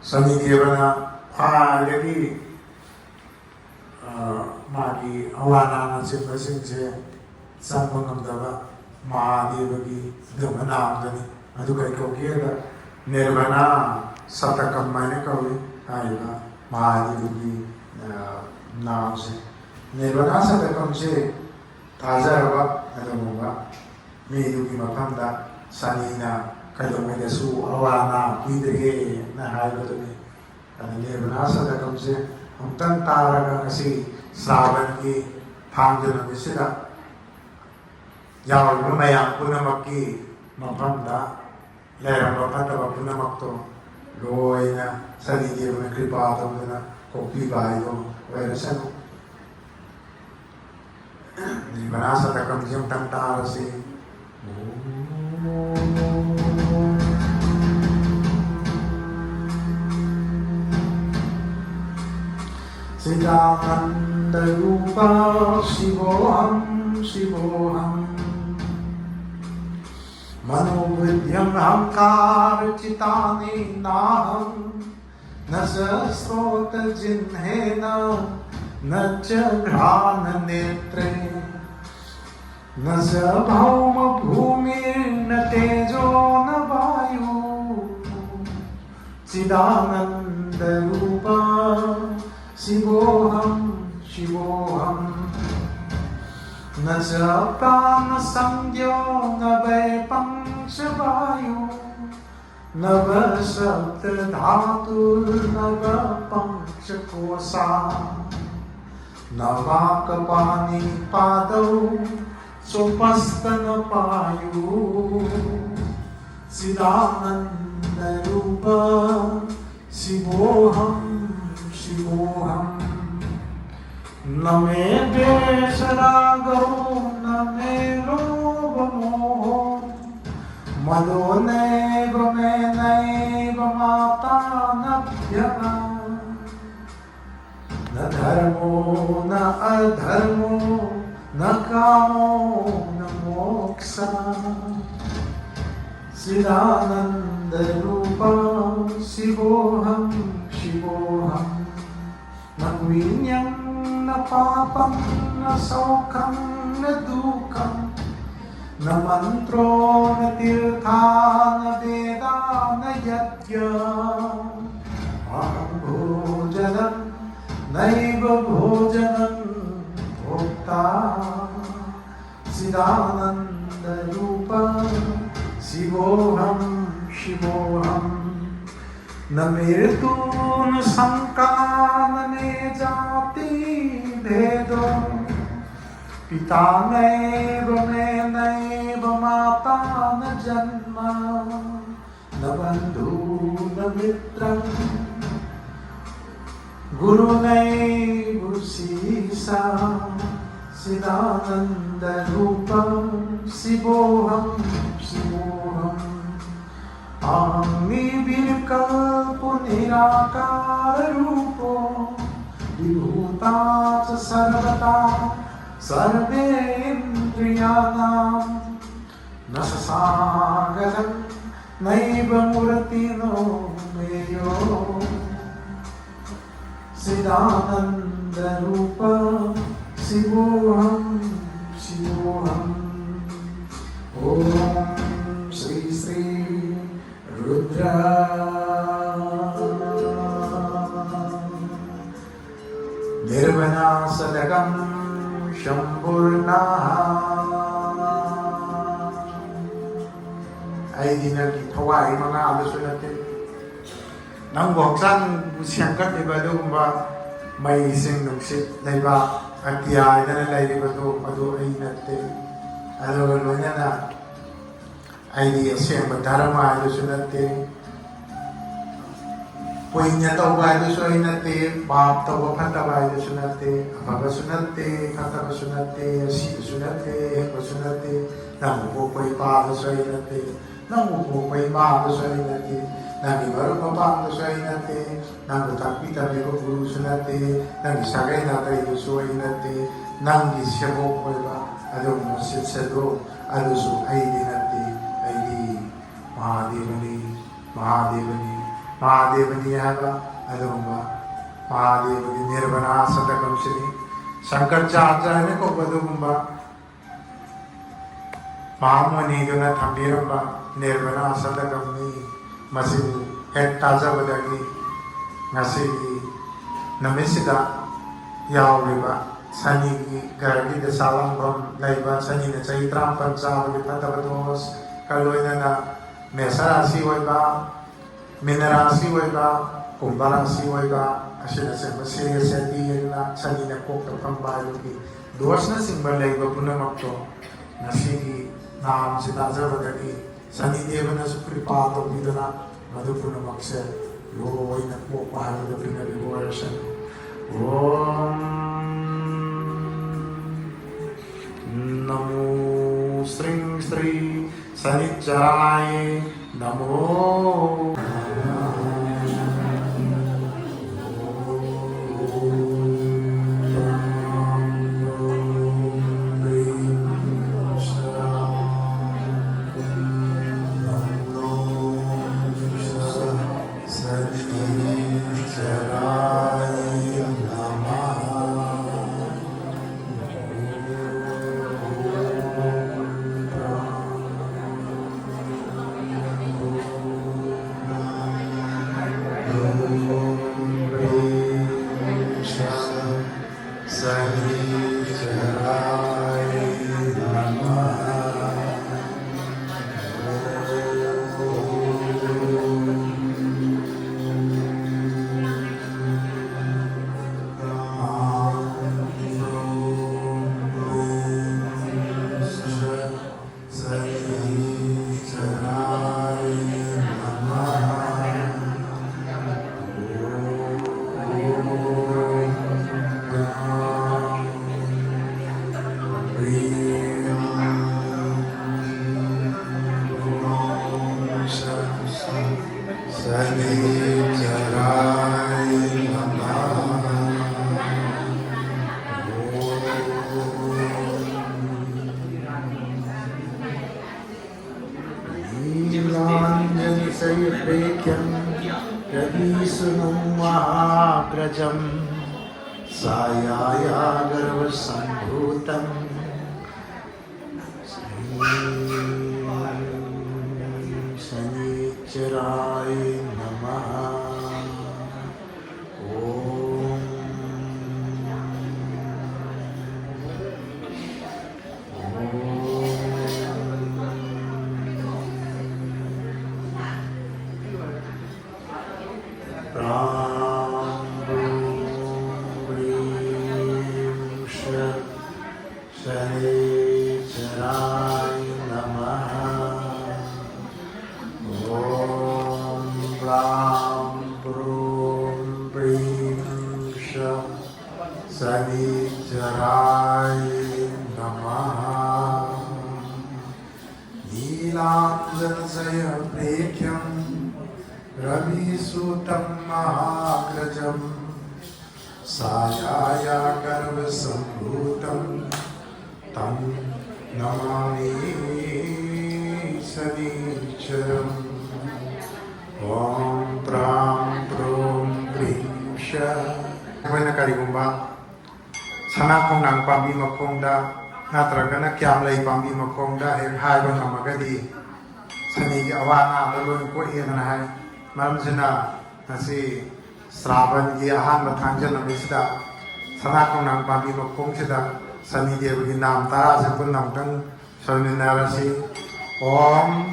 Samidevana ꯈ꯭ꯋꯥꯏꯗꯒꯤ ꯃꯥꯒꯤ ꯑꯋꯥ ꯑꯅꯥꯅꯆꯤꯡꯕꯁꯤꯡꯁꯦ ꯆꯪꯕ ꯉꯝꯗꯕ ꯃꯍꯥꯗꯦꯕꯒꯤ ꯑꯗꯨꯝꯕ ꯅꯥꯝꯗꯅꯤ ꯑꯗꯨ ꯀꯔꯤ ꯀꯧꯒꯦꯗ ꯅꯤꯔꯚꯅꯥ ꯁꯇꯀꯝ ꯍꯥꯏꯅ ꯀꯧꯏ ꯍꯥꯏꯔꯤꯕ ꯃꯍꯥꯗꯦꯕꯒꯤ ꯅꯥꯝꯁꯦ ꯅꯤꯔꯚꯅꯥ ꯁꯇꯀꯝꯁꯦ ꯊꯥꯖꯔꯕ ꯑꯗꯨꯒꯨꯝꯕ ꯃꯤꯗꯨꯒꯤ ꯃꯐꯝꯗ ꯁꯅꯤꯅ ꯀꯩꯗꯧꯉꯩꯗꯁꯨ ꯑꯋꯥ ꯑꯅꯥ ꯄꯤꯗ꯭ꯔꯦꯅ ꯍꯥꯏꯕꯗꯨꯅꯤ ꯑꯗꯨ ꯅꯤꯔꯚꯅꯥ ꯁꯇꯀꯝꯁꯦ ꯑꯃꯨꯛꯇꯪ ꯇꯥꯔꯒ ꯉꯁꯤ ꯁ꯭ꯔꯥꯕꯟꯒꯤ ꯊꯥꯡꯖ ꯅꯨꯃꯤꯠꯁꯤꯗ ꯌꯥꯎꯔꯤꯕ ꯃꯌꯥꯝ ꯄꯨꯝꯅꯃꯛꯀꯤ ꯃꯐꯝꯗ ꯂꯩꯔꯝꯕ ꯐꯠꯇꯕ ꯄꯨꯝꯅꯃꯛꯇꯣ ꯂꯣꯏꯅ ꯁꯅꯤꯗꯦꯕꯅ ꯀ꯭ꯔꯤꯄꯥ ꯇꯧꯗꯨꯅ ꯀꯣꯛꯄꯤꯕ ꯍꯥꯏꯗꯣ ꯑꯣꯏꯔꯁꯅꯨ ꯅꯤꯔꯚꯅꯥ ꯁꯇꯀꯝꯁꯦ ꯑꯃꯨꯛꯇꯪ ꯇꯥꯔꯁꯤ Siddhananda Rupa Shivoham Shivoham Manovidyam Ahamkara Chitani Naham Nasasrota Jinhena Nacha Grana Netre Nasa Bhauma Bhumi Natejo Navayu Siddhananda Rupa Shivoham Shivoham Nasapana Sangyo Navepam Shavayu Navasapta Dhatur Navapam Shakosa Navakapani Padau Sopastana Payu Siddhananda Rupa Shivoham Shivoham Name Vesaragaro Name Lobamo Madone Vamene Vamata Nabhyama Na Dharmo Na Adharmo Na Kamo Na Moksha Siddhananda Rupa Shivoham Shivoham Nagvinyam na papam na saukam na dukam na mantro na tirtha na veda na yajya aham bhojanam naiva bhojanam bhokta Siddhananda Rupa Shivoham Shivoham Namirtu na sankana ne jati bhedo Pita naiva me naiva mata na janma Na bandhu na mitram Guru naiva sisa Siddhananda Rupa Shivoham Shivoham Aham Nibirkalpo Nirakara Rupo Vibhuta Cha Sarvata Sarve Indriyanam Nasasagaram Naiva Muratino Meyo Siddhananda Rupa Shivoham Shivoham Om Shri Shri Rudra Nirvana Sadakam Shambhurna Aidi nagi thawai mga aluso natin nang waksan siyangkat ibadumba may ising nungsit layba at tiyay na nalayba to adu ay natin ano niya na ay siya magdarama aluso natin punya tau bayu soy nate, bab tau bayu sunate, apa sunate, kata sunate, si sunate, ko sunate, namu poi pa soy nate, namu poi ma soy nate, nagi baru papa soy nate, namu tapi tapi ko guru sunate, nagi sagai nate soy nate, nagi siabo poi ba, ado mo sitsedo, ado so ay di nate, ay di mahadevani, mahadevani. महादेवनी है महादेव की निर्वना शतकम श्री शंकराचार्य को बदुगुंबा महामुनिदुना थंबीरंबा निर्वना शतकमनी मसिद हेक ताजबदगी ngasi namisida yawiba sani gi gargi de salam bam laiba sani na chai tram pancha gi thatabados kaloina na mesarasi oiba minerasi oiba kumbarasi oiba asina se mase seti na sani na kok pamba gi dosna simbal laiba punamakto nasi gi naam sida zabadagi sani devana supripa to bidana madhupunamakse Loina po pahala pinag-iwasan. Om Namo Sring Sri Sanitjaraye Namo Sayaya Garva Sambhutam Sanitjaraye Namaha Om Sanitjaraye Namaha Neelanjanasaya Prekyam Ravi Sutam Mahagrajam Sayaya Garva Sambhutam Tam Namami Sanitjaram Om Pram Prum Primsha Kaya karigumba Sana kong nang pambi makongda natragana kyam lay pambi makongda ek hai ba namagadi sani ki awana balon ko e na hai maram sina nasi Sravan ki ahan mathangjal namisda sana kong nang pambi makong sida sani dev ki naam tara se pun nam tang sarni narasi Om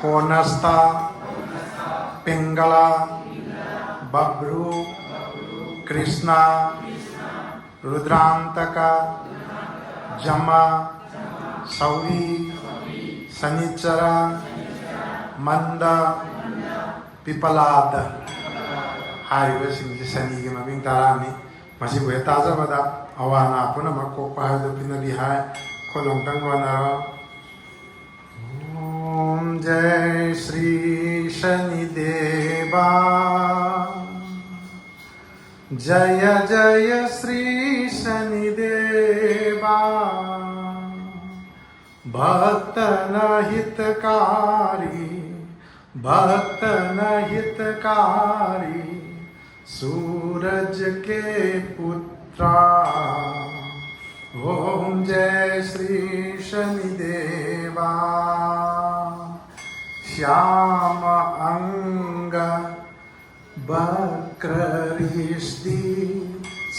Konasta Pingala Babru Krishna Rudrantaka Jama Sauri Sanitjara Manda Pipalada Haribasing Sani Maming Tarani Masibu Tazabada Awana Punamako Pahadu Pinabihai Kolong Tangwana Om Jai Sri Shani Deva Jaya Jaya Sri Shani Deva Bhaktana Hitakari भक्तन हितकारी सूरज के पुत्रा। ओम जय श्री शनिदेवा। श्याम अंग वक्ररिष्टि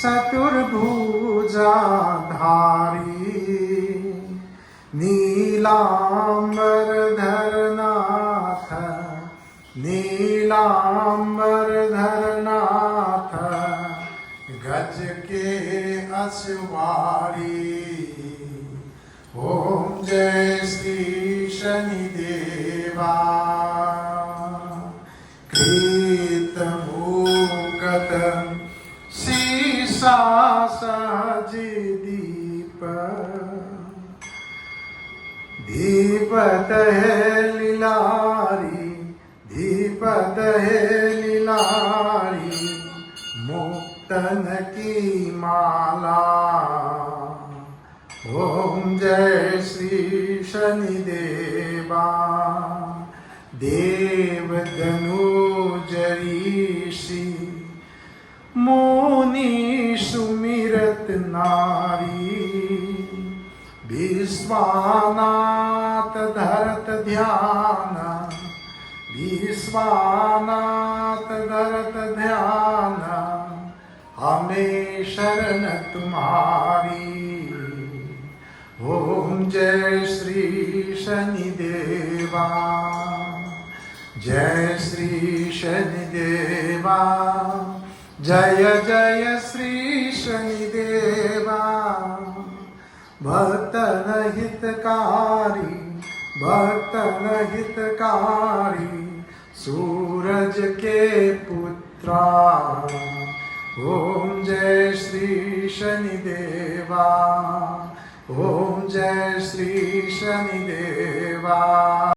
चतुर्भुजाधारी। नीलांबरधरनाथ नीलांबरधरनाथ गज के असवारी। ओम जय श्री शनिदेवा। कृतमूकत शीशा सहज दीप। दीपत है लीलारी दीपत है लीलारी। मुक्तन की माला। ओम जय श्री शनिदेवा। देवदनुजरीषि मुनि सुमिरत नारी। विश्वानाथ धरत ध्यान विश्वानाथ धरत ध्यान। हमें शरण तुम्हारी। ओम जय श्री शनिदेवा। जय श्री शनिदेवा। जय जय श्री शनिदेवा। भक्तन हितकारी भक्तन हितकारी सूरज के पुत्रा। ओम जय श्री शनिदेवा। ओम जय श्री शनिदेवा।